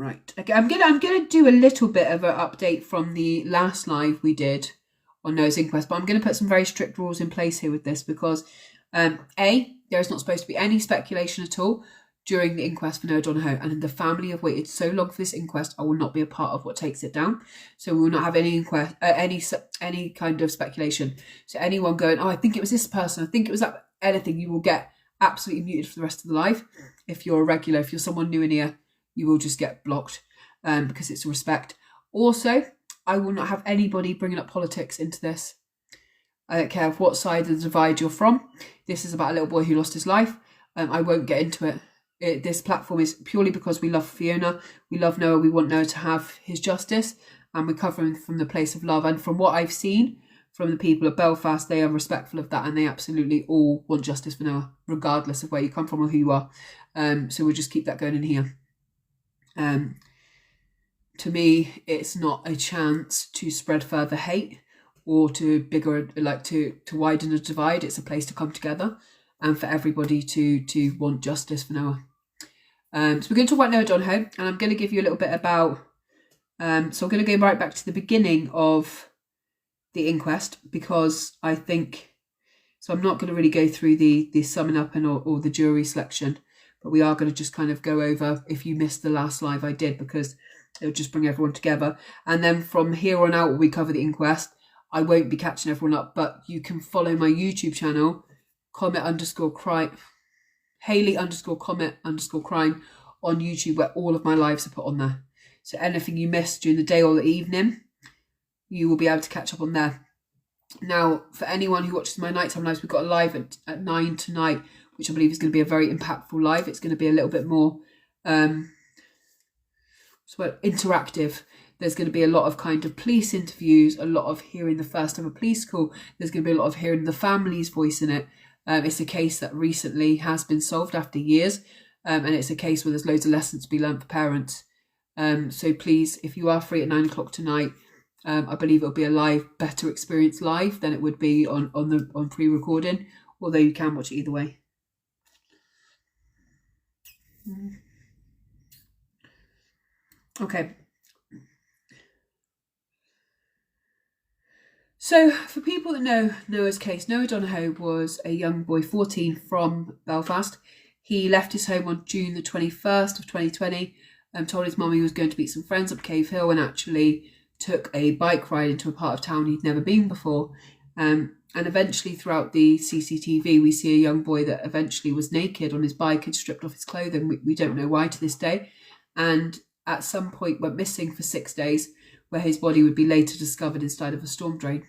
Right. Okay, I'm gonna do a little bit of an update from the last live we did on Noah's Inquest, but I'm going to put some very strict rules in place here with this because A, there is not supposed to be any speculation at all during the inquest for Noah Donohoe, and the family have waited so long for this inquest. I will not be a part of what takes it down, so we will not have any inquest, any kind of speculation. So anyone going, oh, I think it was this person, I think it was that, anything, you will get absolutely muted for the rest of the live. If you're a regular, if you're someone new in here, you will just get blocked because it's a respect. Also, I will not have anybody bringing up politics into this. I don't care what side of the divide you're from. This is about a little boy who lost his life. I won't get into it. This platform is purely because we love Fiona, we love Noah, we want Noah to have his justice, and we're covering from the place of love. And from what I've seen from the people of Belfast, they are respectful of that, and they absolutely all want justice for Noah, regardless of where you come from or who you are. So we'll just keep that going in here. To me, it's not a chance to spread further hate or to widen a divide. It's a place to come together and for everybody to want justice for Noah. So we're going to talk about Noah Donohoe, and I'm going to give you a little bit about. So I'm going to go right back to the beginning of the inquest because I think. So I'm not going to really go through the summing up and or the jury selection, but we are going to just kind of go over if you missed the last live I did because it'll just bring everyone together. And then from here on out, we cover the inquest. I won't be catching everyone up, but you can follow my YouTube channel, Hayley_Comet_Crime on YouTube, where all of my lives are put on there. So anything you missed during the day or the evening, you will be able to catch up on there. Now, for anyone who watches my nighttime lives, we've got a live at 9 tonight, which I believe is going to be a very impactful live. It's going to be a little bit more interactive. There's going to be a lot of kind of police interviews, a lot of hearing the first ever police call. There's going to be a lot of hearing the family's voice in it. It's a case that recently has been solved after years, and it's a case where there's loads of lessons to be learned for parents. So please, if you are free at 9 o'clock tonight, I believe it'll be a better experience live than it would be on pre-recording, although you can watch it either way. Okay. So for people that know Noah's case, Noah Donohoe was a young boy, 14, from Belfast. He left his home on June the 21st of 2020 and told his mum he was going to meet some friends up Cave Hill and actually took a bike ride into a part of town he'd never been before. And eventually throughout the CCTV, we see a young boy that eventually was naked on his bike and stripped off his clothing. We don't know why to this day. And at some point went missing for 6 days, where his body would be later discovered inside of a storm drain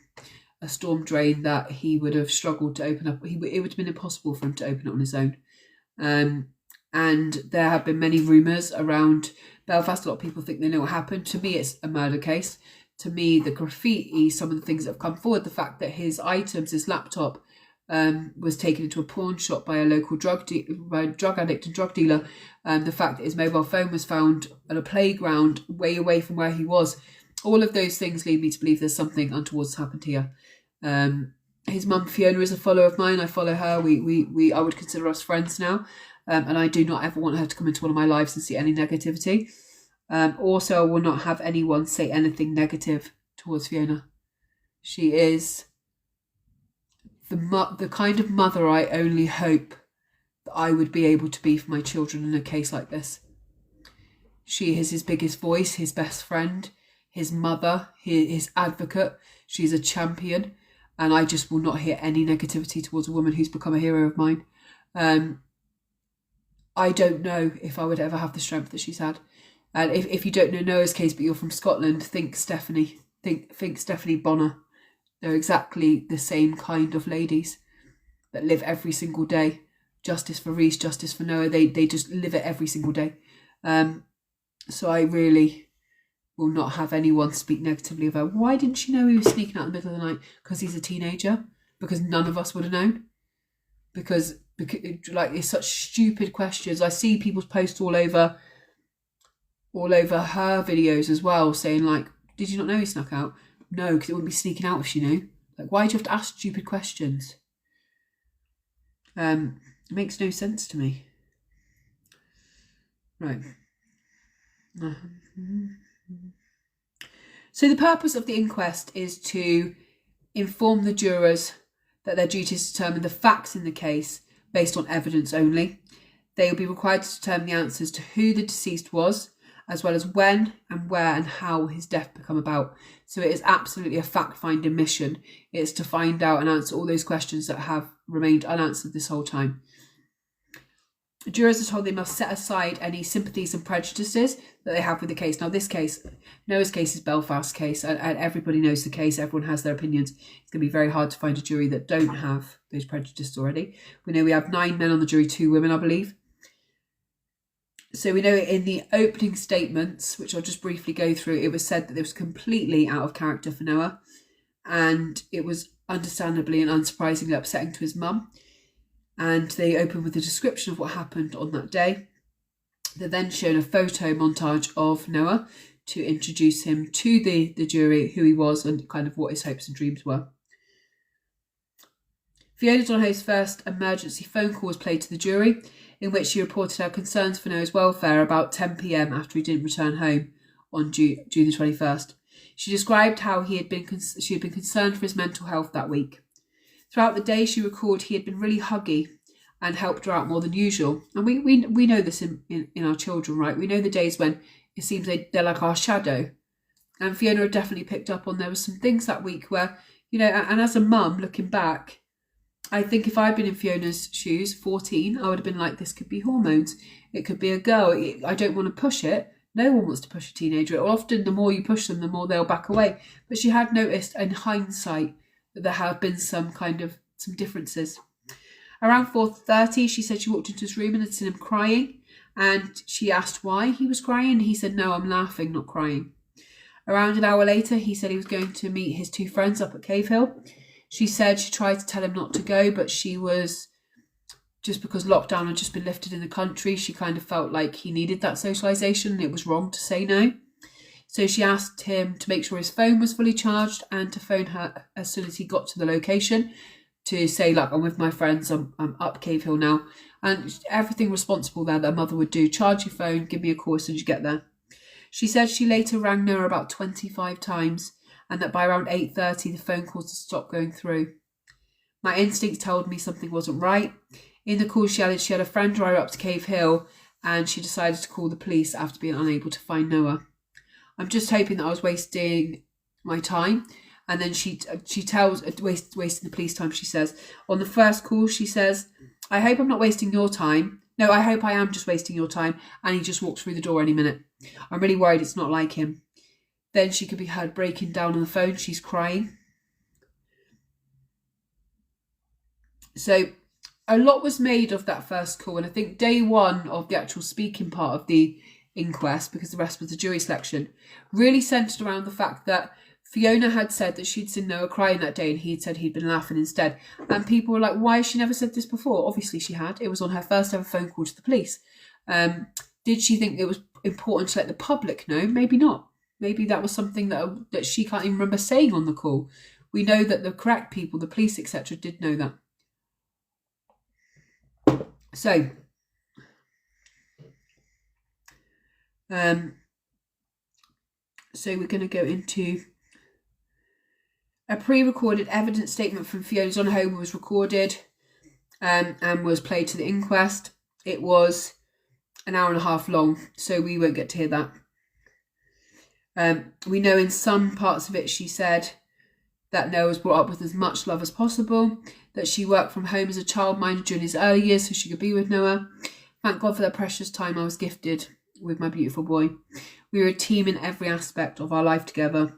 that he would have struggled to open up. It would have been impossible for him to open it on his own. And there have been many rumours around Belfast. A lot of people think they know what happened. To me, it's a murder case. To me, the graffiti, some of the things that have come forward, the fact that his items, his laptop, was taken into a pawn shop by a local drug addict and drug dealer. The fact that his mobile phone was found at a playground way away from where he was. All of those things lead me to believe there's something untoward's happened here. His mum Fiona is a follower of mine. I follow her. I would consider us friends now. And I do not ever want her to come into one of my lives and see any negativity. Also, I will not have anyone say anything negative towards Fiona. She is the kind of mother I only hope that I would be able to be for my children in a case like this. She is his biggest voice, his best friend, his mother, his advocate. She's a champion, and I just will not hear any negativity towards a woman who's become a hero of mine. I don't know if I would ever have the strength that she's had. And if you don't know Noah's case, but you're from Scotland, think Stephanie. Think Stephanie Bonner. They're exactly the same kind of ladies that live every single day. Justice for Reese, justice for Noah. They just live it every single day. So I really will not have anyone speak negatively of her. Why didn't she know he was sneaking out in the middle of the night? Because he's a teenager? Because none of us would have known? Because like, it's such stupid questions. I see people's posts all over her videos as well, saying like, did you not know he snuck out? No, because it wouldn't be sneaking out if she knew. Like, why do you have to ask stupid questions? It makes no sense to me. Right. So the purpose of the inquest is to inform the jurors that their duty is to determine the facts in the case based on evidence only. They will be required to determine the answers to who the deceased was, as well as when and where and how his death became about. So it is absolutely a fact-finding mission. It's to find out and answer all those questions that have remained unanswered this whole time. Jurors are told they must set aside any sympathies and prejudices that they have with the case. Now, this case, Noah's case, is Belfast's case, and everybody knows the case. Everyone has their opinions. It's going to be very hard to find a jury that don't have those prejudices already. We know we have 9 men on the jury, 2 women, I believe. So we know in the opening statements, which I'll just briefly go through, it was said that it was completely out of character for Noah, and it was understandably and unsurprisingly upsetting to his mum. And they open with a description of what happened on that day. They're then shown a photo montage of Noah to introduce him to the jury, who he was and kind of what his hopes and dreams were. Fiona Donohoe's first emergency phone call was played to the jury, in which she reported her concerns for Noah's welfare about 10 p.m. after he didn't return home on June the 21st. She described how she had been concerned for his mental health that week. Throughout the day, she recalled he had been really huggy and helped her out more than usual. And we know this in our children, right? We know the days when it seems they're like our shadow. And Fiona had definitely picked up on there were some things that week where, you know, and as a mum looking back, I think if I'd been in Fiona's shoes, 14, I would have been like, this could be hormones. It could be a girl. I don't want to push it. No one wants to push a teenager. Often the more you push them, the more they'll back away. But she had noticed in hindsight that there have been some differences. Around 4:30, she said she walked into his room and had seen him crying. And she asked why he was crying. He said, no, I'm laughing, not crying. Around an hour later, he said he was going to meet his 2 friends up at Cave Hill. She said she tried to tell him not to go, but she was, just because lockdown had just been lifted in the country, she kind of felt like he needed that socialisation and it was wrong to say no. So she asked him to make sure his phone was fully charged and to phone her as soon as he got to the location to say, like, I'm with my friends, I'm up Cave Hill now. And everything responsible there that a mother would do, charge your phone, give me a call as soon as you get there. She said she later rang Noah about 25 times and that by around 8:30 the phone calls had stopped going through. My instinct told me something wasn't right. In the call she added she had a friend drive up to Cave Hill and she decided to call the police after being unable to find Noah. I'm just hoping that I was wasting my time. And then she tells, wasting the police time, she says. On the first call, she says, I hope I'm not wasting your time. No, I hope I am just wasting your time. And he just walks through the door any minute. I'm really worried it's not like him. Then she could be heard breaking down on the phone. She's crying. So a lot was made of that first call. And I think day one of the actual speaking part of the inquest, because the rest was the jury selection, really centred around the fact that Fiona had said that she'd seen Noah crying that day and he'd said he'd been laughing instead. And people were like, why has she never said this before? Obviously she had. It was on her first ever phone call to the police. Did she think it was important to let the public know? Maybe not. Maybe that was something that she can't even remember saying on the call. We know that the correct people, the police, etc., did know that. So, we're going to go into a pre-recorded evidence statement from Fiona Donohoe was recorded and was played to the inquest. It was an hour and a half long, so we won't get to hear that. We know in some parts of it she said that Noah was brought up with as much love as possible, that she worked from home as a childminder during his early years so she could be with Noah. Thank God for that precious time I was gifted with my beautiful boy. We were a team in every aspect of our life together.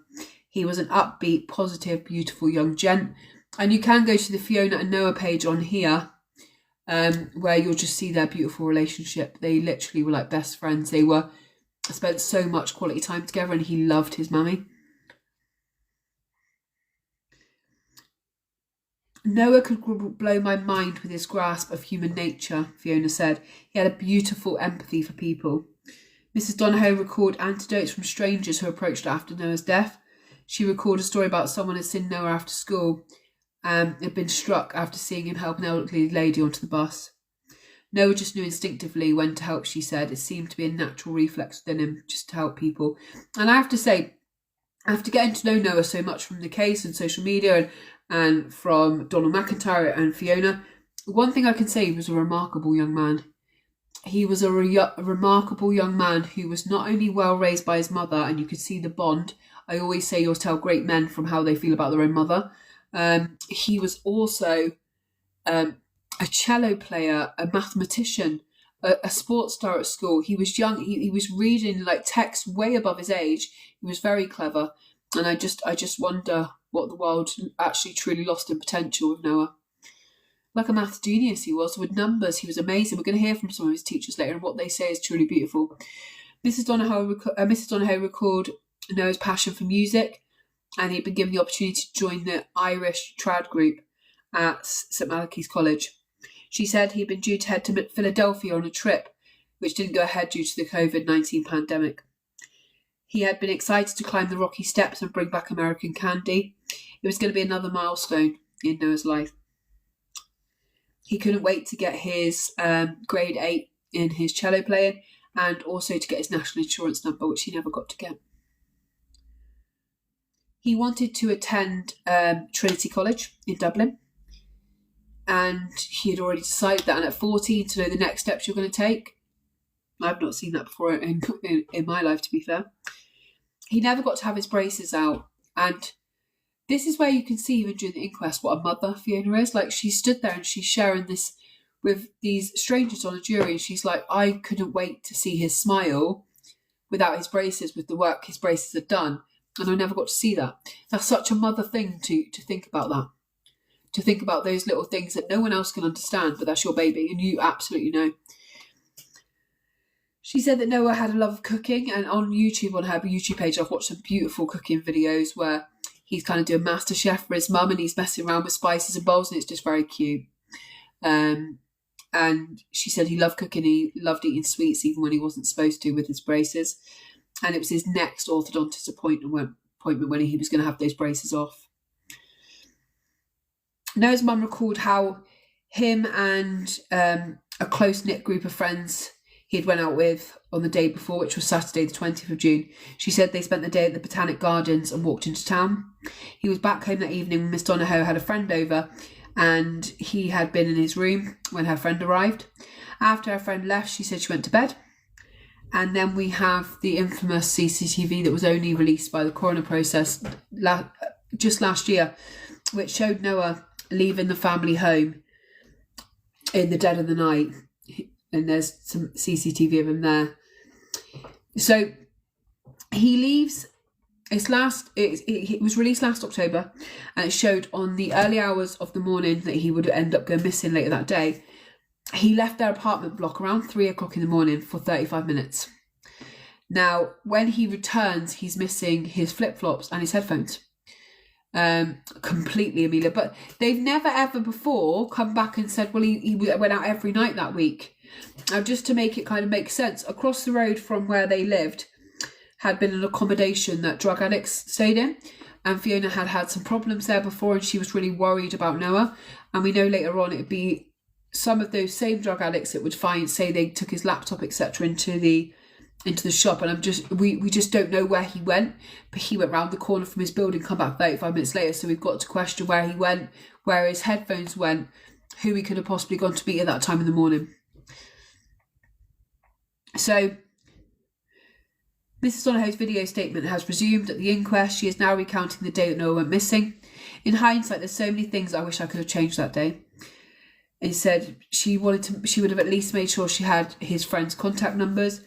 He was an upbeat, positive, beautiful young gent. And you can go to the Fiona and Noah page on here, where you'll just see their beautiful relationship. They literally were like best friends. They spent so much quality time together and he loved his mummy. Noah could blow my mind with his grasp of human nature, Fiona said. He had a beautiful empathy for people. Mrs. Donohoe recalled anecdotes from strangers who approached her after Noah's death. She recalled a story about someone had seen Noah after school and had been struck after seeing him help an elderly lady onto the bus. Noah just knew instinctively when to help, she said. It seemed to be a natural reflex within him just to help people. And I have to say, after getting to know Noah so much from the case and social media and from Donald McIntyre and Fiona, one thing I can say, he was a remarkable young man. He was a remarkable young man who was not only well raised by his mother, and you could see the bond. I always say you'll tell great men from how they feel about their own mother. He was also a cello player, a mathematician, a sports star at school. He was young. He was reading like texts way above his age. He was very clever, and I just wonder what the world actually truly lost in potential with Noah. Like a math genius he was, with numbers. He was amazing. We're going to hear from some of his teachers later, and what they say is truly beautiful. Mrs. Donohoe recalled Noah's passion for music, and he'd been given the opportunity to join the Irish trad group at St Malachy's College. She said he'd been due to head to Philadelphia on a trip, which didn't go ahead due to the COVID-19 pandemic. He had been excited to climb the rocky steps and bring back American candy. It was going to be another milestone in Noah's life. He couldn't wait to get his grade 8 in his cello playing, and also to get his national insurance number, which he never got to get. He wanted to attend Trinity College in Dublin, and he had already decided that. And at 14, to know the next steps you're going to take, I've not seen that before in my life, to be fair. He never got to have his braces out, and this is where you can see, even during the inquest, what a mother Fiona is. Like, she stood there and she's sharing this with these strangers on a jury, and she's like, I couldn't wait to see his smile without his braces, with the work his braces had done, and I never got to see that. That's such a mother thing to think about that. To think about those little things that no one else can understand, but that's your baby, and you absolutely know. She said that Noah had a love of cooking, and on YouTube, on her YouTube page, I've watched some beautiful cooking videos where he's kind of doing MasterChef for his mum, and he's messing around with spices and bowls, and it's just very cute. And she said he loved cooking, he loved eating sweets even when he wasn't supposed to with his braces. And it was his next orthodontist appointment when he was going to have those braces off. Noah's mum recalled how him and a close-knit group of friends he'd went out with on the day before, which was Saturday the 20th of June. She said they spent the day at the Botanic Gardens and walked into town. He was back home that evening when Miss Donohoe had a friend over, and he had been in his room when her friend arrived. After her friend left, she said she went to bed. And then we have the infamous CCTV that was only released by the coroner process just last year, which showed Noah leaving the family home in the dead of the night. And there's some CCTV of him there. So he leaves. It was released last October, and it showed on the early hours of the morning that he would end up going missing later that day. He left their apartment block around 3 o'clock in the morning for 35 minutes. Now, when he returns, he's missing his flip-flops and his headphones. Completely, Amelia. But they've never ever before come back and said, well, he went out every night that week. Now, just to make it kind of make sense, across the road from where they lived had been an accommodation that drug addicts stayed in, and Fiona had had some problems there before, and she was really worried about Noah. And we know later on it'd be some of those same drug addicts that would say they took his laptop, etc., into the shop, and we just don't know where he went. But he went round the corner from his building, come back 35 minutes later, so we've got to question where he went, where his headphones went, who he could have possibly gone to meet at that time in the morning. So Mrs. Donohoe's video statement has resumed at the inquest. She is now recounting the day that Noah went missing. In hindsight, there's so many things I wish I could have changed that day. It said she would have at least made sure she had his friends' contact numbers.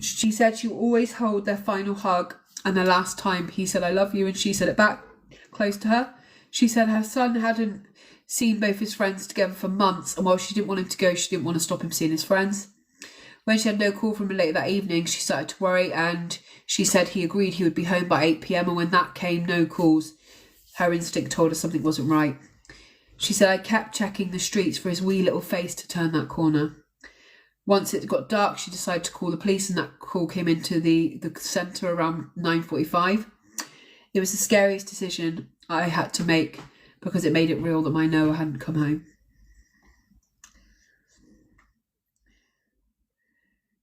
She said she would always hold their final hug, and the last time he said, I love you, and she said it back close to her. She said her son hadn't seen both his friends together for months, and while she didn't want him to go, she didn't want to stop him seeing his friends. When she had no call from him later that evening, she started to worry, and she said he agreed he would be home by 8 p.m, and when that came, no calls, her instinct told her something wasn't right. She said, I kept checking the streets for his wee little face to turn that corner. Once it got dark, she decided to call the police, and that call came into the centre around 9:45. It was the scariest decision I had to make because it made it real that my Noah hadn't come home.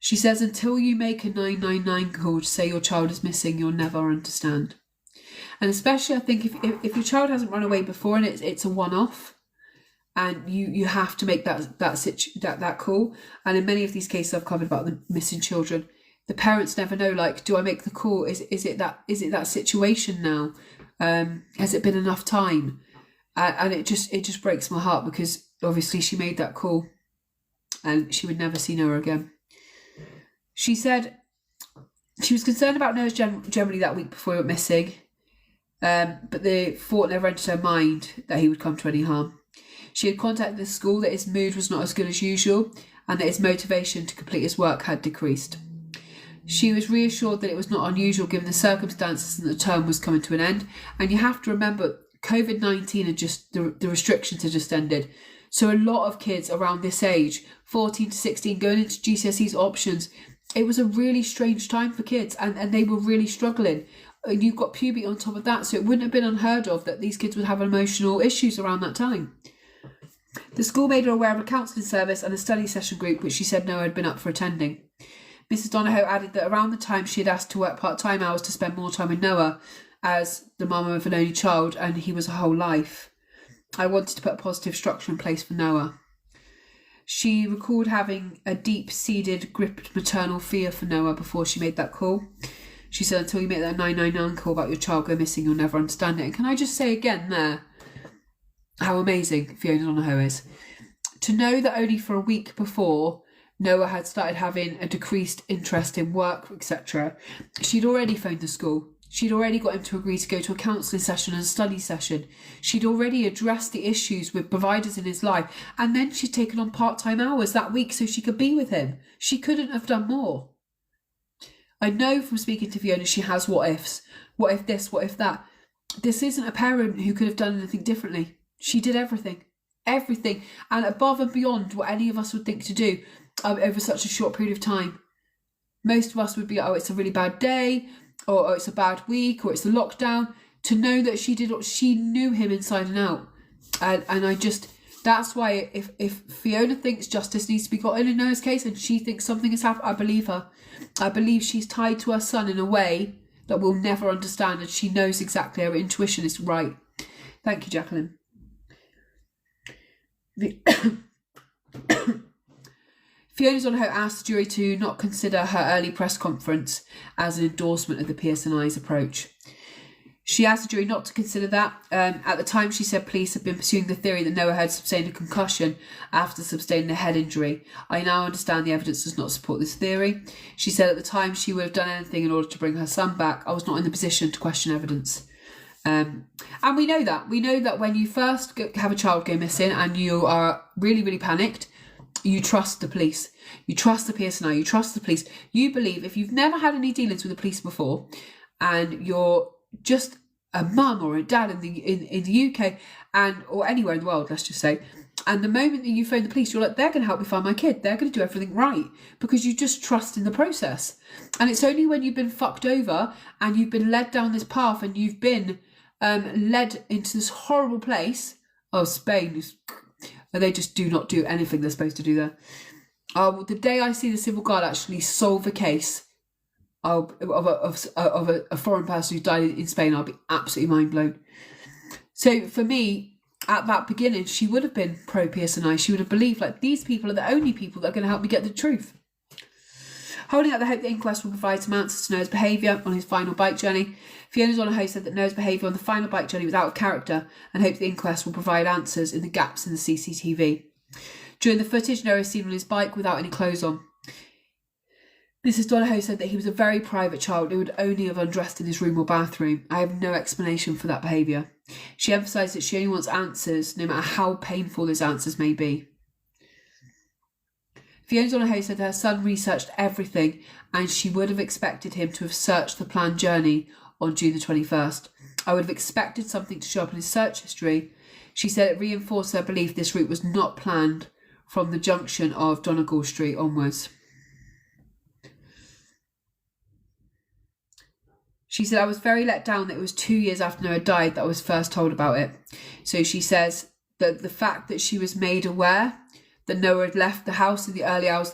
She says, until you make a 999 call to say your child is missing, you'll never understand. And especially, I think, if your child hasn't run away before and it's a one-off, and you have to make that call. And in many of these cases I've covered about the missing children, the parents never know, like, do I make the call? Is it that situation now? Has it been enough time? And it just breaks my heart, because obviously she made that call and she would never see Noah again. She said she was concerned about Noah's generally that week before he went missing, but the thought never entered her mind that he would come to any harm. She had contacted the school that his mood was not as good as usual and that his motivation to complete his work had decreased. She was reassured that it was not unusual given the circumstances and the term was coming to an end. And you have to remember, COVID-19 had just, the restrictions had just ended. So a lot of kids around this age, 14 to 16, going into GCSE's options, it was a really strange time for kids, and they were really struggling. And you've got puberty on top of that, so it wouldn't have been unheard of that these kids would have emotional issues around that time. The school made her aware of a counselling service and a study session group, which she said Noah had been up for attending. Mrs. Donohoe added that around the time she had asked to work part-time hours to spend more time with Noah, as the mum of an only child, and he was her whole life. I wanted to put a positive structure in place for Noah. She recalled having a deep-seated, gripped maternal fear for Noah before she made that call. She said, until you make that 999 call about your child go missing, you'll never understand it. And can I just say again there, how amazing Fiona Donohoe is. To know that only for a week before, Noah had started having a decreased interest in work, etc. She'd already phoned the school. She'd already got him to agree to go to a counselling session and a study session. She'd already addressed the issues with providers in his life. And then she'd taken on part-time hours that week so she could be with him. She couldn't have done more. I know from speaking to Fiona, she has what ifs. What if this, what if that? This isn't a parent who could have done anything differently. She did everything. Everything. And above and beyond what any of us would think to do over such a short period of time. Most of us would be, oh, it's a really bad day, or oh, it's a bad week, or it's the lockdown. To know that she knew him inside and out. And I just, that's why if Fiona thinks justice needs to be gotten in Noah's case and she thinks something has happened, I believe her. I believe she's tied to her son in a way that we'll never understand, and she knows exactly, her intuition is right. Thank you, Jacqueline. Fiona Donohoe asked the jury to not consider her early press conference as an endorsement of the PSNI's approach. She asked the jury not to consider that. At the time, she said police had been pursuing the theory that Noah had sustained a concussion after sustaining a head injury. I now understand the evidence does not support this theory. She said at the time she would have done anything in order to bring her son back. I was not in the position to question evidence. And we know that. We know that when you first have a child go missing and you are really, really panicked, you trust the police. You trust the PSNI. You trust the police. You believe, if you've never had any dealings with the police before and you're just a mum or a dad in the UK or anywhere in the world, let's just say, and the moment that you phone the police, you're like, they're going to help me find my kid. They're going to do everything right, because you just trust in the process. And it's only when you've been fucked over and you've been led down this path and you've been led into this horrible place. Spain, they just do not do anything they're supposed to do there. The day I see the civil guard actually solve a case of a foreign person who died in Spain, I'll be absolutely mind blown. So for me, at that beginning, she would have been pro PSNI. She would have believed, like, these people are the only people that are going to help me get the truth. Holding out the hope the inquest will provide some answers to Noah's behaviour on his final bike journey, Fiona Donohoe said that Noah's behaviour on the final bike journey was out of character and hoped the inquest will provide answers in the gaps in the CCTV. During the footage, Noah is seen on his bike without any clothes on. Mrs. Donohoe said that he was a very private child who would only have undressed in his room or bathroom. I have no explanation for that behaviour. She emphasised that she only wants answers, no matter how painful those answers may be. Fiona Donohoe said that her son researched everything and she would have expected him to have searched the planned journey on June the 21st. I would have expected something to show up in his search history. She said it reinforced her belief this route was not planned from the junction of Donegal Street onwards. She said, I was very let down that it was 2 years after Noah died that I was first told about it. So she says that the fact that she was made aware that Noah had left the house in the early hours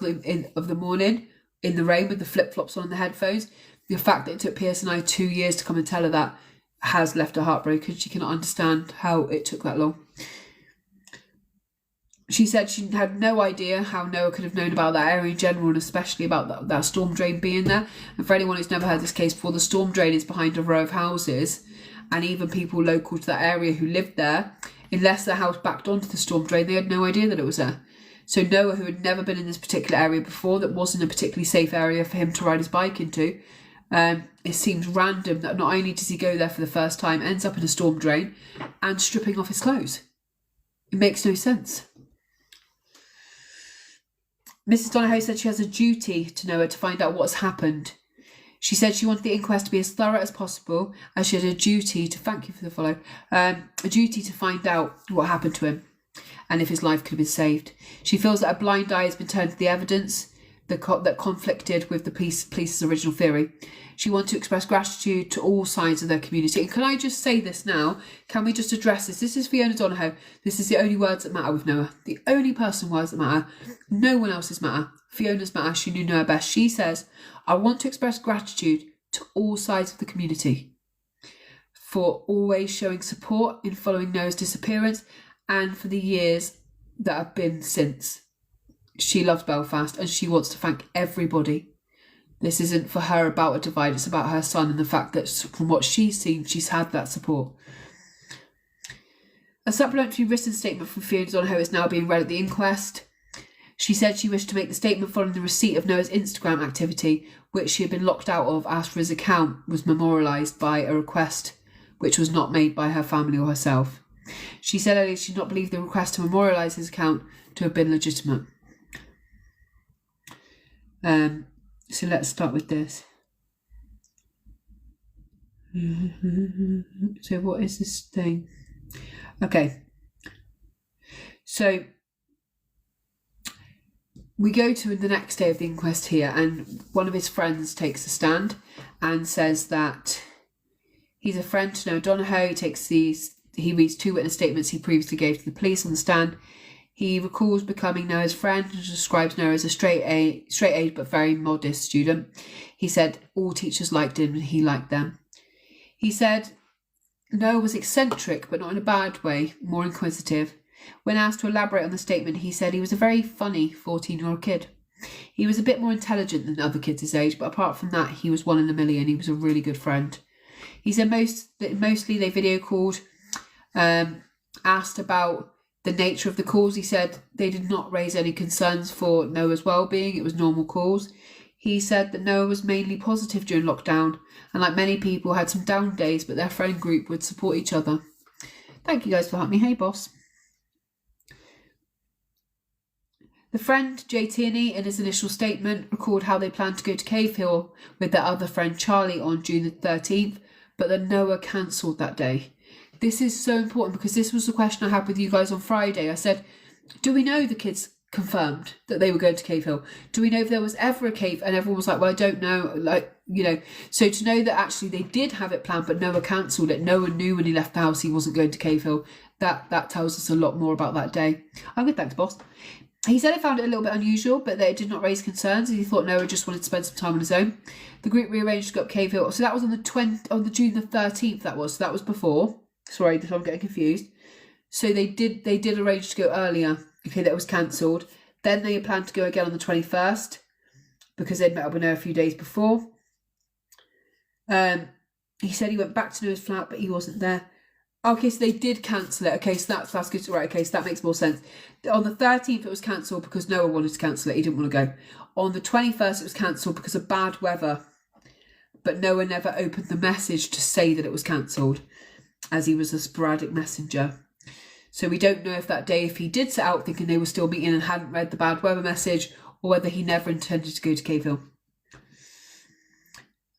of the morning in the rain with the flip-flops on the headphones. The fact that it took Pierce and I 2 years to come and tell her that has left her heartbroken. She cannot understand how it took that long. She said she had no idea how Noah could have known about that area in general, and especially about that storm drain being there. And for anyone who's never heard this case before, the storm drain is behind a row of houses, and even people local to that area who lived there, unless their house backed onto the storm drain, they had no idea that it was there. So Noah, who had never been in this particular area before, that wasn't a particularly safe area for him to ride his bike into, it seems random that not only does he go there for the first time, ends up in a storm drain and stripping off his clothes. It makes no sense. Mrs. Donohoe said she has a duty to Noah to find out what's happened. She said she wanted the inquest to be as thorough as possible, as she had a duty to, thank you for the follow, a duty to find out what happened to him and if his life could have been saved. She feels that a blind eye has been turned to the evidence that conflicted with the police's original theory. She wanted to express gratitude to all sides of their community. And can I just say this now? Can we just address this? This is Fiona Donohoe. This is the only words that matter with Noah. The only person words that matter. No one else's matter. Fiona's matter. She knew Noah best. She says, I want to express gratitude to all sides of the community for always showing support in following Noah's disappearance and for the years that have been since. She loves Belfast and she wants to thank everybody. This isn't for her about a divide, it's about her son and the fact that from what she's seen, she's had that support. A supplementary written statement from Fiona Donohoe is now being read at the inquest. She said she wished to make the statement following the receipt of Noah's Instagram activity, which she had been locked out of after his account was memorialised by a request which was not made by her family or herself. She said earlier she did not believe the request to memorialise his account to have been legitimate. So let's start with this. So what is this thing? Okay. So we go to the next day of the inquest here, and one of his friends takes a stand and says that he's a friend to Noah Donohoe. He reads 2 witness statements he previously gave to the police on the stand. He recalls becoming Noah's friend and describes Noah as a straight-A but very modest student. He said all teachers liked him and he liked them. He said Noah was eccentric but not in a bad way, more inquisitive. When asked to elaborate on the statement, he said he was a very funny 14-year-old kid. He was a bit more intelligent than other kids his age, but apart from that, he was 1 in a million. He was a really good friend. He said mostly they video called, asked about the nature of the calls. He said they did not raise any concerns for Noah's well-being. It was normal calls. He said that Noah was mainly positive during lockdown and like many people had some down days, but their friend group would support each other. Thank you guys for helping me. Hey, boss. The friend, Jay Tierney, in his initial statement, recalled how they planned to go to Cave Hill with their other friend Charlie on June the 13th, but then Noah cancelled that day. This is so important because this was the question I had with you guys on Friday. I said, do we know the kids confirmed that they were going to Cave Hill? Do we know if there was ever a cave? And everyone was like, well, I don't know. So to know that actually they did have it planned, but Noah cancelled it. Noah knew when he left the house he wasn't going to Cave Hill. That tells us a lot more about that day. I'm good, thanks, boss. He said he found it a little bit unusual, but that it did not raise concerns, as he thought Noah just wanted to spend some time on his own. The group rearranged to go up Cave Hill. So that was on the June the 13th. So that was before. Sorry, I'm getting confused. So they did arrange to go earlier. Okay, that was cancelled. Then they had planned to go again on the 21st because they'd met up with Noah a few days before. He said he went back to Noah's flat, but he wasn't there. Okay, so they did cancel it. Okay, so that's good. Right, okay, so that makes more sense. On the 13th, it was cancelled because Noah wanted to cancel it. He didn't want to go. On the 21st, it was cancelled because of bad weather. But Noah never opened the message to say that it was cancelled, as he was a sporadic messenger. So we don't know if that day, if he did set out thinking they were still meeting and hadn't read the bad weather message, or whether he never intended to go to Cave Hill.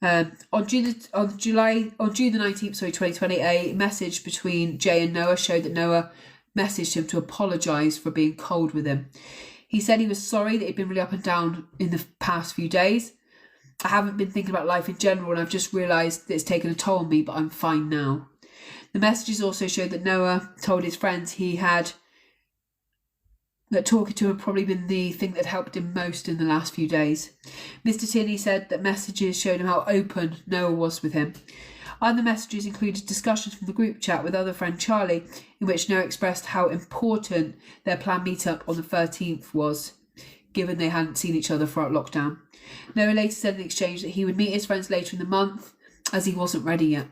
On June the 19th, 2020, a message between Jay and Noah showed that Noah messaged him to apologise for being cold with him. He said he was sorry that he'd been really up and down in the past few days. I haven't been thinking about life in general and I've just realised that it's taken a toll on me, but I'm fine now. The messages also showed that Noah told his friends he had that talking to him had probably been the thing that helped him most in the last few days. Mr. Tierney said that messages showed him how open Noah was with him. Other messages included discussions from the group chat with other friend Charlie, in which Noah expressed how important their planned meet-up on the 13th was, given they hadn't seen each other throughout lockdown. Noah later said in the exchange that he would meet his friends later in the month, as he wasn't ready yet.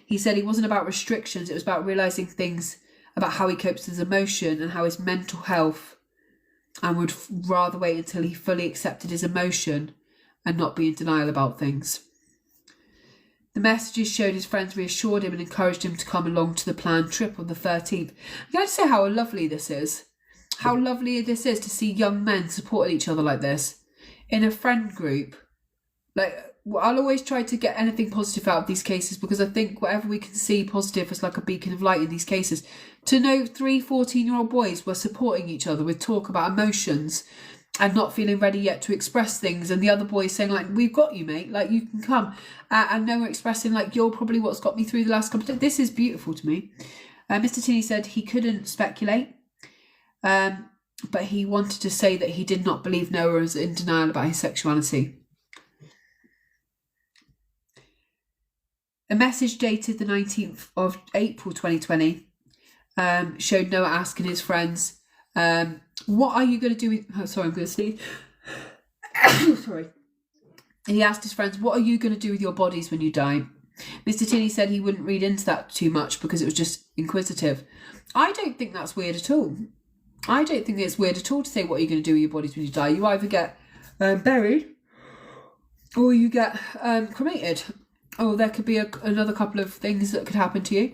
He said it wasn't about restrictions, it was about realising things about how he copes with his emotion and how his mental health, and would rather wait until he fully accepted his emotion and not be in denial about things. The messages showed his friends reassured him and encouraged him to come along to the planned trip on the 13th. I got to say how lovely this is. How lovely this is to see young men supporting each other like this in a friend group. Like, I'll always try to get anything positive out of these cases, because I think whatever we can see positive is like a beacon of light in these cases. To know 3 14-year-old boys were supporting each other with talk about emotions and not feeling ready yet to express things, and the other boys saying like, we've got you, mate, like you can come, and Noah expressing like, you're probably what's got me through the last couple of days. This is beautiful to me. Mr. Tierney said he couldn't speculate, but he wanted to say that he did not believe Noah was in denial about his sexuality. A message dated the 19th of April 2020 showed Noah asking his friends, what are you going to do with... Oh, sorry, I'm going to sneeze. Sorry. He asked his friends, what are you going to do with your bodies when you die? Mr. Tierney said he wouldn't read into that too much because it was just inquisitive. I don't think that's weird at all. I don't think it's weird at all to say what are you going to do with your bodies when you die. You either get buried or you get cremated. Or there could be another couple of things that could happen to you.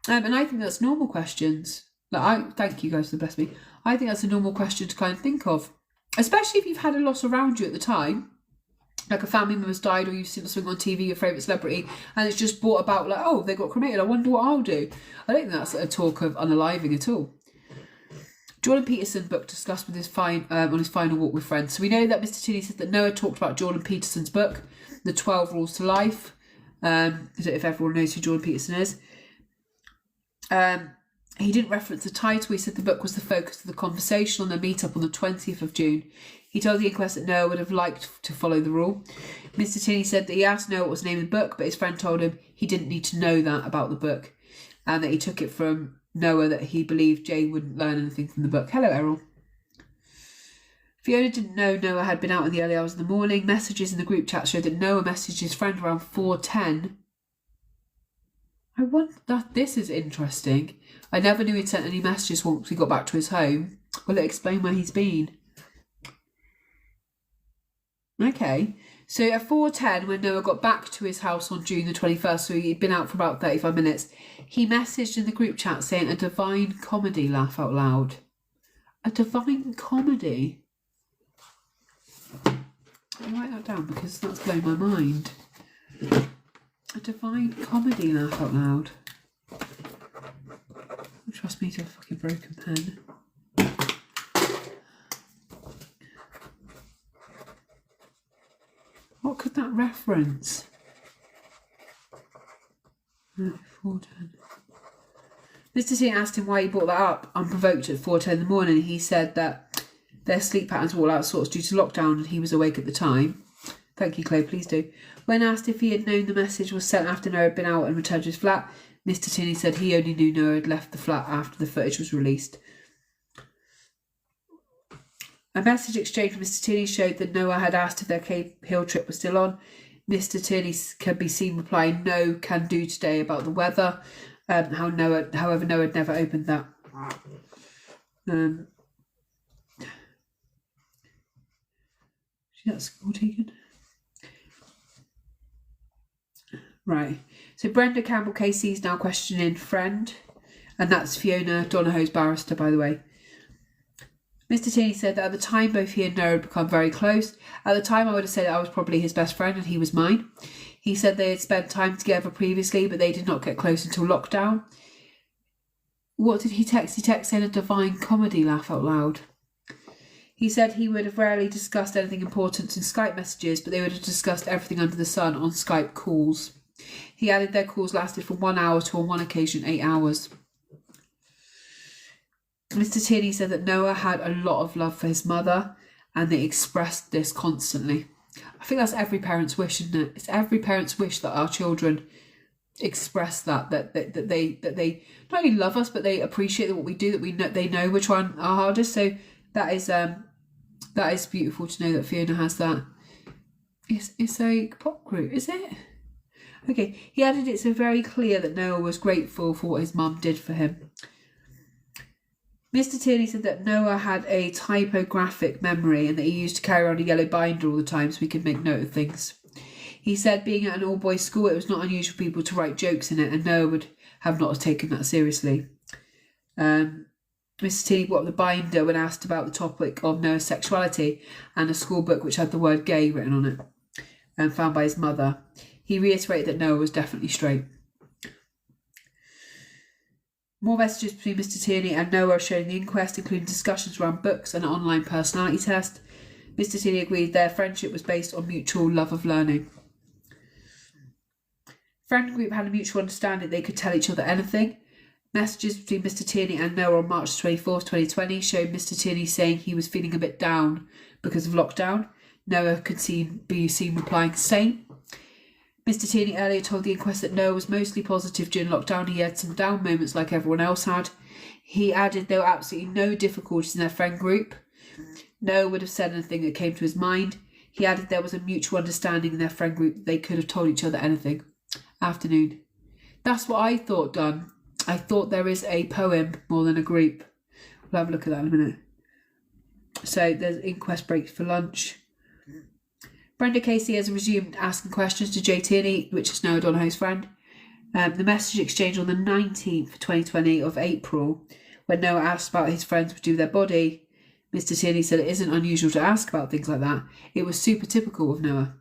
And I think that's normal questions. Like, thank you guys for bless me. I think that's a normal question to kind of think of. Especially if you've had a loss around you at the time. Like a family member's died, or you've seen something on TV, your favourite celebrity, and it's just brought about like, oh, they got cremated, I wonder what I'll do. I don't think that's a talk of unaliving at all. Jordan Peterson's book discussed with his on his final walk with friends. So we know that Mr. Tierney said that Noah talked about Jordan Peterson's book, The 12 Rules to Life. I don't know if everyone knows who Jordan Peterson is. He didn't reference the title. He said the book was the focus of the conversation on the meetup on the 20th of June. He told the Inquest that Noah would have liked to follow the rule. Mr. Tierney said that he asked Noah what was the name of the book, but his friend told him he didn't need to know that about the book, and that he took it from Noah that he believed Jay wouldn't learn anything from the book. Hello, Errol. Fiona didn't know Noah had been out in the early hours of the morning. Messages in the group chat showed that Noah messaged his friend around 4:10. I wonder that this is interesting. I never knew he'd sent any messages once he got back to his home. Will it explain where he's been? Okay, so at 4:10, when Noah got back to his house on June the 21st, so he'd been out for about 35 minutes, he messaged in the group chat saying a divine comedy, laugh out loud. A divine comedy? I'll write that down because that's blown my mind. A divine comedy, laugh out loud. Trust me to a fucking broken pen. What could that reference? 4:10. Mr. T asked him why he brought that up unprovoked at 4:10 in the morning. He said that their sleep patterns were all out of sorts due to lockdown and he was awake at the time. Thank you, Chloe, please do. When asked if he had known the message was sent after Noah had been out and returned to his flat, Mr. Tierney said he only knew Noah had left the flat after the footage was released. A message exchange from Mr. Tierney showed that Noah had asked if their Cave Hill trip was still on. Mr. Tierney can be seen replying, no, can do today about the weather. However, Noah had never opened that. She's at school, Tegan. Right. So Brenda Campbell KC is now questioning friend, and that's Fiona Donohoe's barrister, by the way. Mr. Tierney said that at the time both he and Noah had become very close. At the time I would have said I was probably his best friend and he was mine. He said they had spent time together previously, but they did not get close until lockdown. What did he text? He texted saying a divine comedy, laugh out loud. He said he would have rarely discussed anything important in Skype messages, but they would have discussed everything under the sun on Skype calls. He added their calls lasted from 1 hour to on one occasion 8 hours. Mr. Tierney said that Noah had a lot of love for his mother and they expressed this constantly. I think that's every parent's wish, isn't it? It's every parent's wish that our children express that they not only love us but they appreciate what we do, that we know they know we're trying our hardest. So that is beautiful to know that Fiona has that. It's a pop group, is it? Okay, he added it's very clear that Noah was grateful for what his mum did for him. Mr. Tierney said that Noah had a typographic memory and that he used to carry around a yellow binder all the time so he could make note of things. He said being at an all-boys school, it was not unusual for people to write jokes in it, and Noah would have not taken that seriously. Mr. Tierney brought up the binder when asked about the topic of Noah's sexuality and a school book which had the word gay written on it, and found by his mother. He reiterated that Noah was definitely straight. More messages between Mr. Tierney and Noah are shown in the inquest, including discussions around books and an online personality test. Mr. Tierney agreed their friendship was based on mutual love of learning. Friend group had a mutual understanding they could tell each other anything. Messages between Mr. Tierney and Noah on March 24th, 2020 showed Mr. Tierney saying he was feeling a bit down because of lockdown. Noah could be seen replying same. Mr. Tierney earlier told the inquest that Noah was mostly positive during lockdown. He had some down moments like everyone else had. He added there were absolutely no difficulties in their friend group. Noah would have said anything that came to his mind. He added there was a mutual understanding in their friend group that they could have told each other anything. Afternoon. That's what I thought done. I thought there is a poem more than a group. We'll have a look at that in a minute. So there's inquest breaks for lunch. Brenda Casey has resumed asking questions to Jay Tierney, which is Noah Donohoe's friend. The message exchange on the 19th, 2020 of April, when Noah asked about his friends would do with their body, Mr. Tierney said it isn't unusual to ask about things like that. It was super typical of Noah.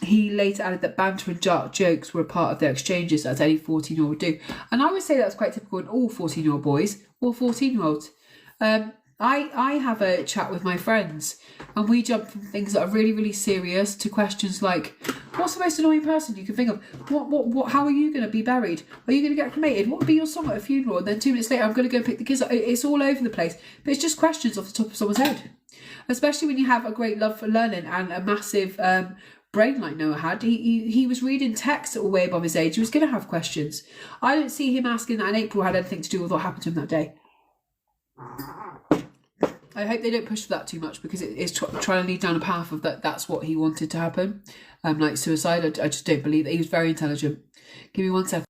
He later added that banter and dark jokes were a part of their exchanges, as any 14-year-old would do. And I would say that's quite typical in all 14-year-old boys or 14-year-olds. I have a chat with my friends and we jump from things that are really, really serious to questions like, what's the most annoying person you can think of? What? How are you going to be buried? Are you going to get cremated? What would be your song at a funeral? And then 2 minutes later, I'm going to go pick the kids up. It's all over the place. But it's just questions off the top of someone's head. Especially when you have a great love for learning and a massive brain like Noah had. He was reading texts that were way above his age. He was going to have questions. I don't see him asking that in April had anything to do with what happened to him that day. I hope they don't push for that too much because it's trying to lead down a path of that's what he wanted to happen. Like suicide. I just don't believe that. He was very intelligent. Give me 1 second.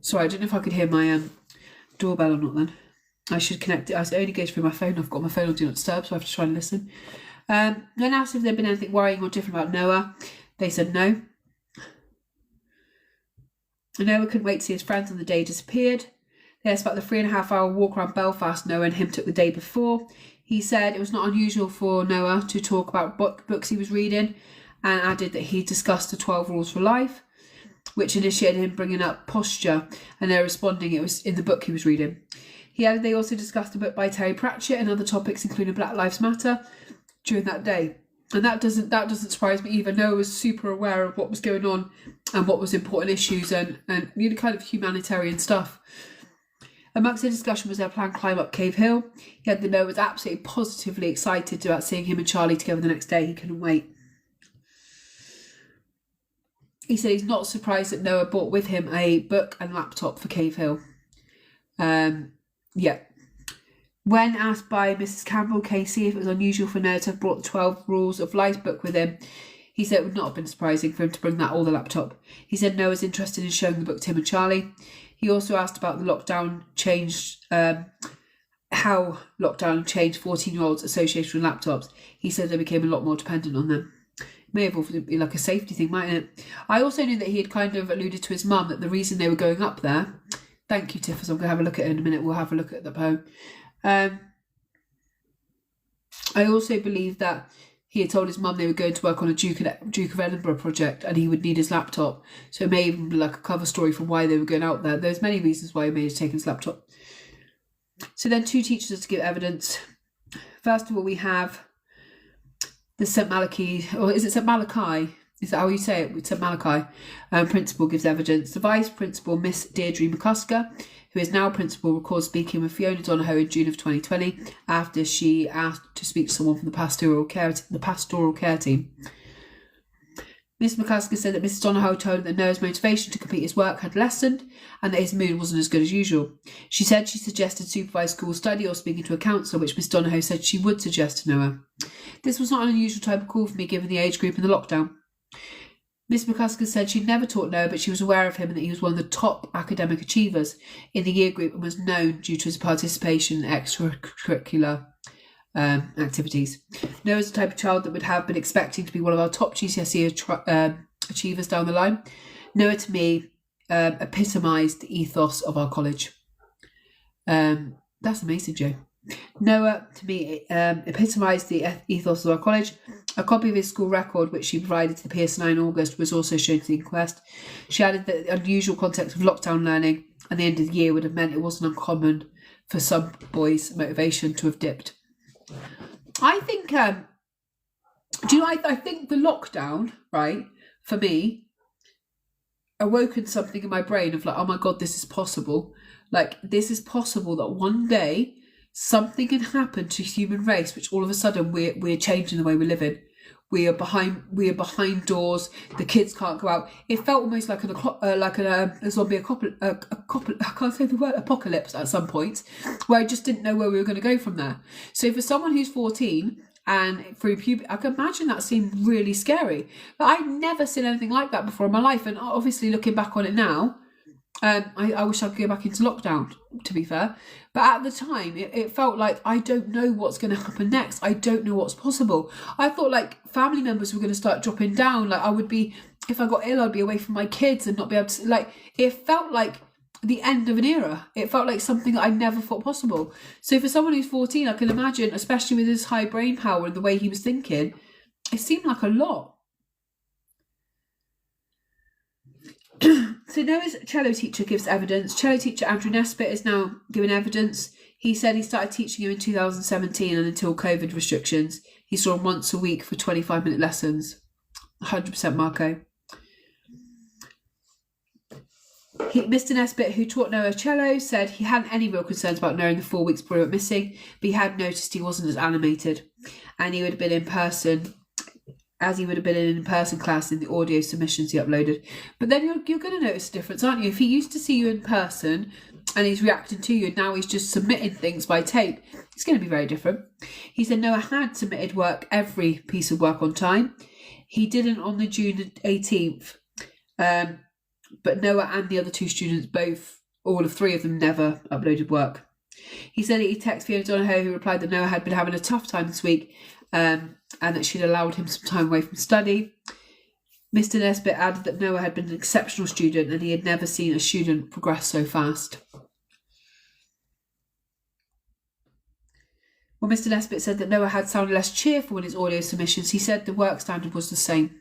Sorry, I don't know if I could hear my doorbell or not then. I should connect it. It only goes through my phone. I've got my phone on Do Not Disturb, so I have to try and listen. Then asked if there'd been anything worrying or different about Noah. They said no. Noah couldn't wait to see his friends on the day he disappeared. They asked about the 3.5-hour walk around Belfast Noah and him took the day before. He said it was not unusual for Noah to talk about books he was reading and added that he discussed the 12 rules for life, which initiated him bringing up posture, and they're responding it was in the book he was reading. He added they also discussed a book by Terry Pratchett and other topics including Black Lives Matter during that day. And that doesn't surprise me either. Noah was super aware of what was going on and what was important issues and kind of humanitarian stuff. Amongst the discussion was their planned climb up Cave Hill. He had the Noah was absolutely positively excited about seeing him and Charlie together the next day. He couldn't wait. He said he's not surprised that Noah brought with him a book and laptop for Cave Hill. Yeah. When asked by Mrs. Campbell Casey if it was unusual for Noah to have brought the 12 Rules of Life book with him, he said it would not have been surprising for him to bring that or the laptop. He said Noah was interested in showing the book to him and Charlie. He also asked about the lockdown changed, how lockdown changed 14-year-olds' association with laptops. He said they became a lot more dependent on them. It may have also been like a safety thing, mightn't it? I also knew that he had kind of alluded to his mum that the reason they were going up there. Thank you, Tiff, I'm going to have a look at it in a minute. We'll have a look at the poem. I also believe that he had told his mum they were going to work on a Duke of Edinburgh project and he would need his laptop. So it may even be like a cover story for why they were going out there. There's many reasons why he may have taken his laptop. So then 2 teachers to give evidence. First of all, we have the St. Malachi, or is it St. Malachi is that how you say it? St Malachi principal gives evidence. The vice principal, Miss Deirdre McCusker, who is now principal, recalls speaking with Fiona Donohoe in June of 2020 after she asked to speak to someone from the pastoral care team. Miss McCusker said that Mrs. Donohoe told her that Noah's motivation to complete his work had lessened and that his mood wasn't as good as usual. She said she suggested supervised school study or speaking to a counsellor, which Miss Donohoe said she would suggest to Noah. This was not an unusual type of call for me given the age group and the lockdown. Miss McCusker said she'd never taught Noah, but she was aware of him and that he was one of the top academic achievers in the year group and was known due to his participation in extracurricular activities. Noah's the type of child that would have been expecting to be one of our top GCSE achievers down the line. Noah, to me, epitomised the ethos of our college. That's amazing, Joe. Noah, to me, epitomised the ethos of our college. A copy of his school record, which she provided to the PSNI in August, was also shown to the inquest. She added that the unusual context of lockdown learning and the end of the year would have meant it wasn't uncommon for some boys' motivation to have dipped. I think, I think the lockdown, right, for me, awoken something in my brain of like, oh my God, this is possible. Like, this is possible that one day something can happen to human race, which all of a sudden we're changing the way we're living. We are behind doors. The kids can't go out. It felt almost like a zombie I can't say the word, apocalypse at some point, where I just didn't know where we were going to go from there. So for someone who's 14 and through puberty, I can imagine that seemed really scary. But I'd never seen anything like that before in my life, and obviously looking back on it now, I wish I could go back into lockdown, to be fair. But at the time, it felt like I don't know what's going to happen next. I don't know what's possible. I thought like family members were going to start dropping down. Like I would be, if I got ill, I'd be away from my kids and not be able to, like, it felt like the end of an era. It felt like something that I never thought possible. So for someone who's 14, I can imagine, especially with his high brain power and the way he was thinking, it seemed like a lot. So Noah's cello teacher gives evidence. Cello teacher Andrew Nesbitt is now giving evidence. He said he started teaching him in 2017 and until COVID restrictions, he saw him once a week for 25-minute lessons. 100% Marco. Mr. Nesbitt, who taught Noah cello, said he hadn't any real concerns about knowing the 4 weeks Boy went missing, but he had noticed he wasn't as animated and he would have been in person as he would have been in an in-person class in the audio submissions he uploaded. But then you're going to notice a difference, aren't you? If he used to see you in person and he's reacting to you and now he's just submitting things by tape, it's going to be very different. He said Noah had submitted every piece of work on time. He didn't on the June 18th, but Noah and the other two students, all three of them never uploaded work. He said he texted Fiona Donohoe, who replied that Noah had been having a tough time this week, and that she'd allowed him some time away from study. Mr. Nesbitt added that Noah had been an exceptional student and he had never seen a student progress so fast. Well, Mr. Nesbitt said that Noah had sounded less cheerful in his audio submissions. He said the work standard was the same.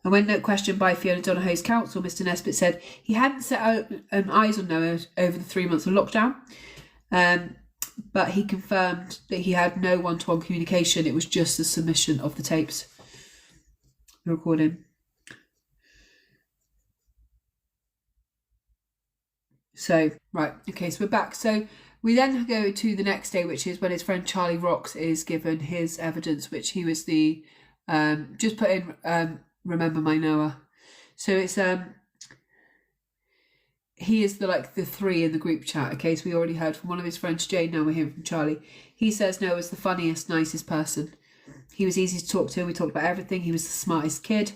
And when questioned by Fiona Donohoe's counsel, Mr. Nesbitt said he hadn't set eyes on Noah over the 3 months of lockdown. But he confirmed that he had no one-to-one communication. It was just the submission of the tapes, the recording. So, right, okay, so we're back. So we then go to the next day, which is when his friend Charlie Rocks is given his evidence, which he was the, just put in, Remember My Noah. So it's, he is the three in the group chat. Okay, so we already heard from one of his friends, Jane. Now we're hearing from Charlie. He says Noah's the funniest, nicest person. He was easy to talk to. We talked about everything. He was the smartest kid.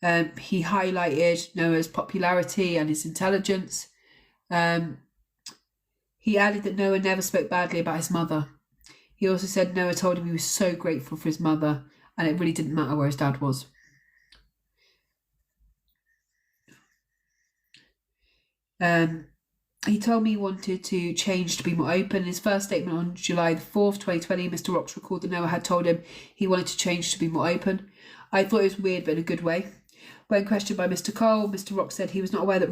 He highlighted Noah's popularity and his intelligence. He added that Noah never spoke badly about his mother. He also said Noah told him he was so grateful for his mother and it really didn't matter where his dad was. He told me he wanted to change to be more open. In his first statement on July the 4th, 2020, Mr. Rocks recalled that Noah had told him he wanted to change to be more open. I thought it was weird, but in a good way. When questioned by Mr. Cole, Mr. Rocks said he was not aware that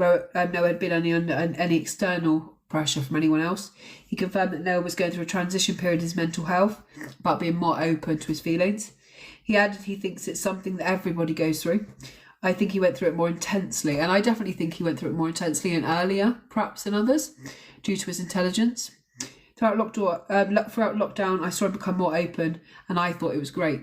Noah had been under any external pressure from anyone else. He confirmed that Noah was going through a transition period in his mental health, about being more open to his feelings. He added he thinks it's something that everybody goes through. I think he went through it more intensely, and I definitely think he went through it more intensely and earlier, perhaps, than others, due to his intelligence. Throughout lockdown, I saw him become more open, and I thought it was great.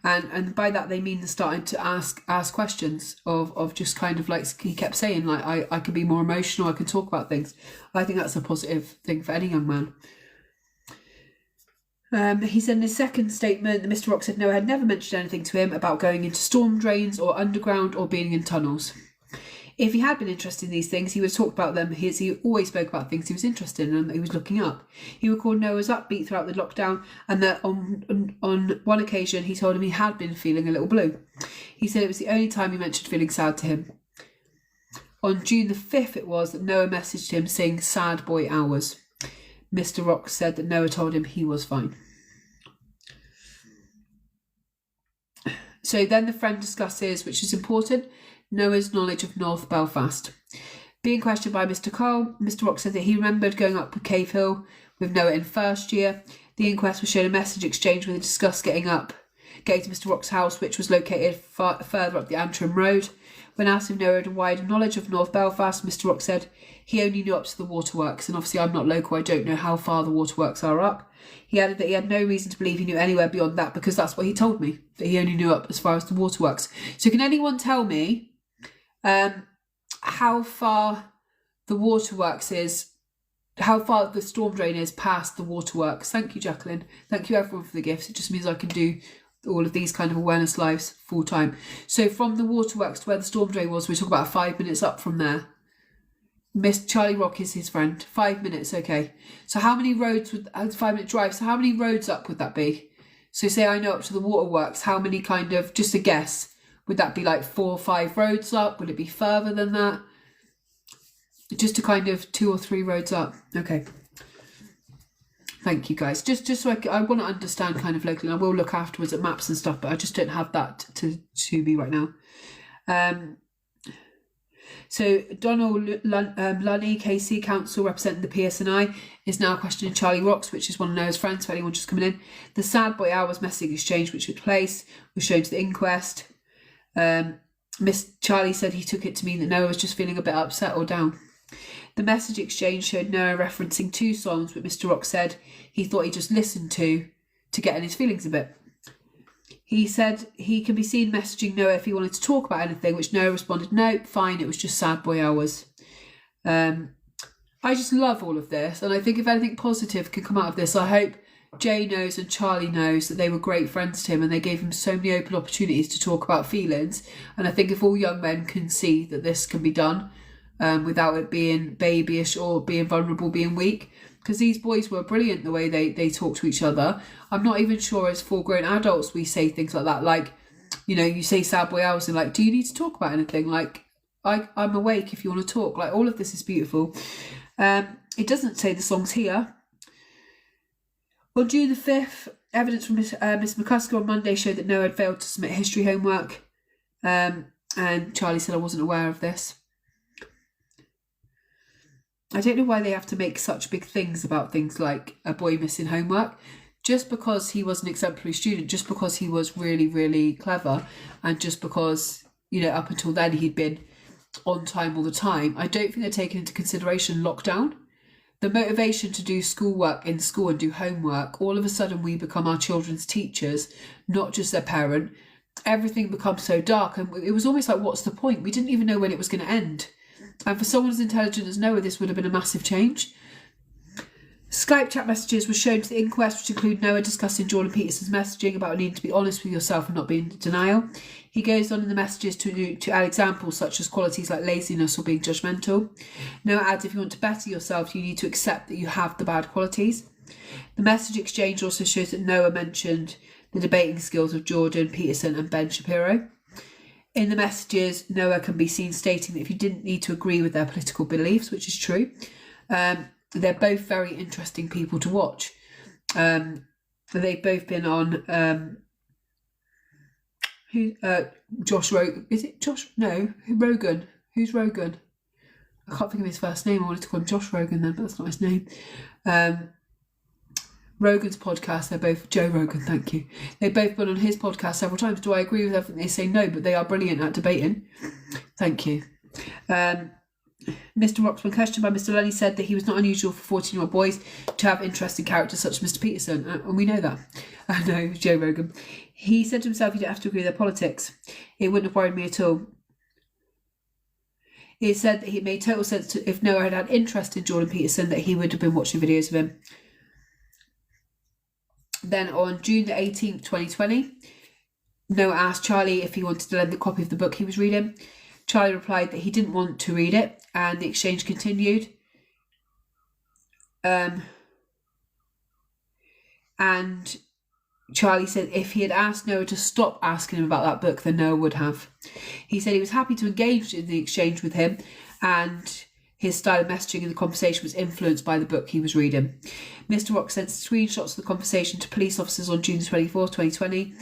And by that they mean they're starting to ask questions of just kind of like he kept saying, like, I can be more emotional, I can talk about things. I think that's a positive thing for any young man. He said in his second statement that Mr. Rock said Noah had never mentioned anything to him about going into storm drains or underground or being in tunnels. If he had been interested in these things, he would talk about them. He always spoke about things he was interested in and that he was looking up. He recalled Noah's upbeat throughout the lockdown, and that on one occasion he told him he had been feeling a little blue. He said it was the only time he mentioned feeling sad to him. On June the 5th it was that Noah messaged him saying sad boy hours. Mr. Rock said that Noah told him he was fine. So then the friend discusses, which is important, Noah's knowledge of North Belfast. Being questioned by Mr. Cole, Mr. Rock said that he remembered going up with Cave Hill with Noah in first year. The inquest was shown a message exchange where they discussed getting to Mr. Rock's house, which was located further up the Antrim Road. When asked if Noah had a wider knowledge of North Belfast, Mr. Rock said he only knew up to the waterworks, and obviously I'm not local, I don't know how far the waterworks are up. He added that he had no reason to believe he knew anywhere beyond that, because that's what he told me, that he only knew up as far as the waterworks. So can anyone tell me how far the waterworks is, how far the storm drain is past the waterworks? Thank you, Jacqueline. Thank you everyone for the gifts. It just means I can do all of these kind of awareness lives full time. So from the waterworks to where the storm drain was, we're talking about 5 minutes up from there. Miss Charlie Rock is his friend. 5 minutes, okay. So how many roads would 5-minute drive? So how many roads up would that be? So say I know up to the waterworks, how many kind of, just a guess, would that be like 4 or 5 roads up? Would it be further than that? Just a kind of 2 or 3 roads up. Okay. Thank you, guys. Just so I want to understand kind of locally. I will look afterwards at maps and stuff, but I just don't have that to me right now. So Donald Lunny, KC Council representing the PSNI, is now questioning Charlie Rocks, which is one of Noah's friends, for anyone just coming in. The sad boy hours message exchange which took place was shown to the inquest. Miss Charlie said he took it to mean that Noah was just feeling a bit upset or down. The message exchange showed Noah referencing 2 songs, but Mr. Rock said he thought he just listened to get in his feelings a bit. He said he can be seen messaging Noah if he wanted to talk about anything, which Noah responded, no, fine, it was just sad boy hours. I just love all of this, and I think if anything positive can come out of this, I hope Jay knows and Charlie knows that they were great friends to him and they gave him so many open opportunities to talk about feelings. And I think if all young men can see that this can be done without it being babyish or being vulnerable, being weak, because these boys were brilliant the way they talk to each other. I'm not even sure as full grown adults we say things like that, like, you know, you say sad boy hours and like, do you need to talk about anything? Like, I'm awake if you want to talk. Like, all of this is beautiful. It doesn't say the songs here. On June the 5th, evidence from Miss McCusker on Monday showed that Noah had failed to submit history homework. And Charlie said, I wasn't aware of this. I don't know why they have to make such big things about things like a boy missing homework. Just because he was an exemplary student, just because he was really, really clever, and just because, you know, up until then he'd been on time all the time, I don't think they're taking into consideration lockdown. The motivation to do schoolwork in school and do homework, all of a sudden we become our children's teachers, not just their parent. Everything becomes so dark, and it was almost like, what's the point? We didn't even know when it was going to end. And for someone as intelligent as Noah, this would have been a massive change. Skype chat messages were shown to the inquest, which include Noah discussing Jordan Peterson's messaging about needing to be honest with yourself and not being in denial. He goes on in the messages to add examples such as qualities like laziness or being judgmental. Noah adds, if you want to better yourself, you need to accept that you have the bad qualities. The message exchange also shows that Noah mentioned the debating skills of Jordan Peterson and Ben Shapiro. In the messages, Noah can be seen stating that if you didn't need to agree with their political beliefs, which is true, they're both very interesting people to watch. They've both been on Josh Rogan. Is it Josh? No, Rogan. Who's Rogan? I can't think of his first name. I wanted to call him Josh Rogan then, but that's not his name. Rogan's podcast, they're both... Joe Rogan, thank you. They've both been on his podcast several times. Do I agree with everything they say? No, but they are brilliant at debating. Thank you. Mr. Rock's been questioned by Mr. Lenny, said that he was not unusual for 14-year-old boys to have interesting characters such as Mr. Peterson, and we know that. I know, Joe Rogan. He said to himself, you don't have to agree with their politics. It wouldn't have worried me at all. He said that it made total sense if Noah had had interest in Jordan Peterson, that he would have been watching videos of him. Then on June the 18th, 2020, Noah asked Charlie if he wanted to lend the copy of the book he was reading. Charlie replied that he didn't want to read it, and the exchange continued. And Charlie said if he had asked Noah to stop asking him about that book, then Noah would have. He said he was happy to engage in the exchange with him, and his style of messaging in the conversation was influenced by the book he was reading. Mr. Rock sent screenshots of the conversation to police officers on June 24, 2020,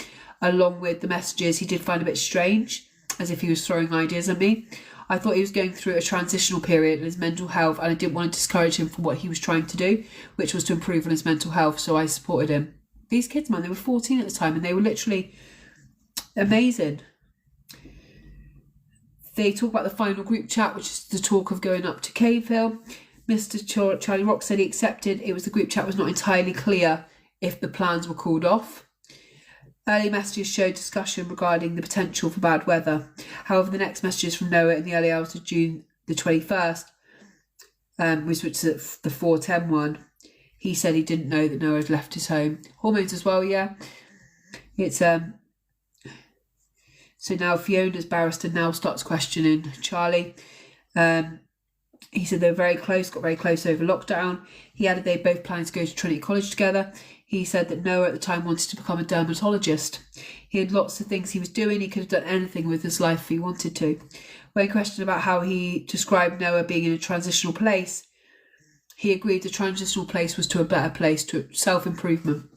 along with the messages he did find a bit strange, as if he was throwing ideas at me. I thought he was going through a transitional period in his mental health, and I didn't want to discourage him from what he was trying to do, which was to improve on his mental health, so I supported him. These kids, man, they were 14 at the time, and they were literally amazing. They talk about the final group chat, which is the talk of going up to Cave Hill. Mr. Charlie Rock said he accepted it was the group chat was not entirely clear if the plans were called off. Early messages showed discussion regarding the potential for bad weather. However, the next messages from Noah in the early hours of June the 21st, which was the 4:10 one, he said he didn't know that Noah had left his home. Hormones as well, yeah. It's so now Fiona's barrister now starts questioning Charlie. He said they were very close, got very close over lockdown. He added they both planned to go to Trinity College together. He said that Noah at the time wanted to become a dermatologist. He had lots of things he was doing. He could have done anything with his life if he wanted to. When questioned about how he described Noah being in a transitional place, he agreed the transitional place was to a better place, to self-improvement.